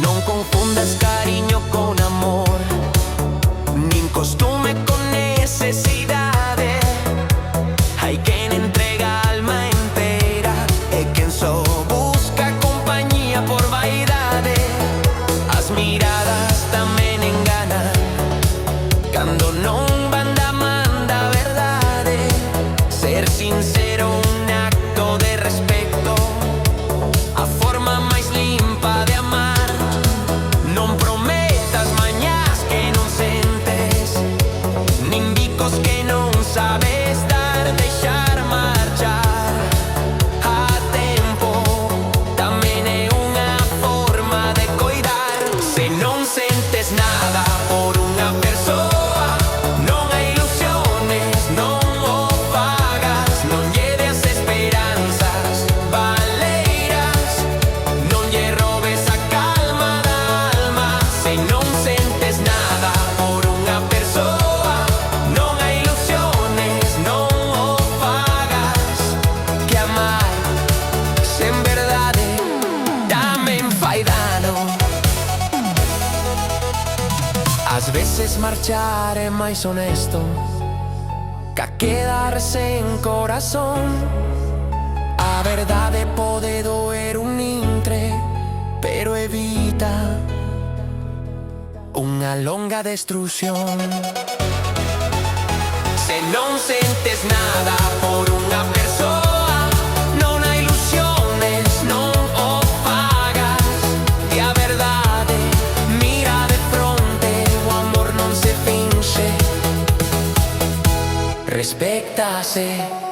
Non confundas cariño con amor, nin costume con necesidade. Hai quen entrega a alma entera e quen só busca compañía por vaidade. As miradas tamén enganan cando non van da man da verdade. Ser sincero un acto de respeto, a forma máis limpa de amar. Non prometas mañás que non sentes, nin bicos que non sabes dar. Deixar marchar a tempo tamén é unha forma de coidar. Se non sentes nada por unha persoa, non hai ilusiones, non o fagas. Non lle des esperanzas baleiras, non lle robes a calma da alma. Se non sentes nada por unha persoa, non hai ilusiones, non o fagas. Que amar sen verdade tamén fai dano. Ás veces marchar é máis honesto ca quedar sen corazón. A verdade pode doer un intre, pero evita unha longa destrución. Se non sentes nada por unha persoa, non hai ilusiones, non o fagas. E a verdade mira de fronte, o amor non se finxe, respéctase.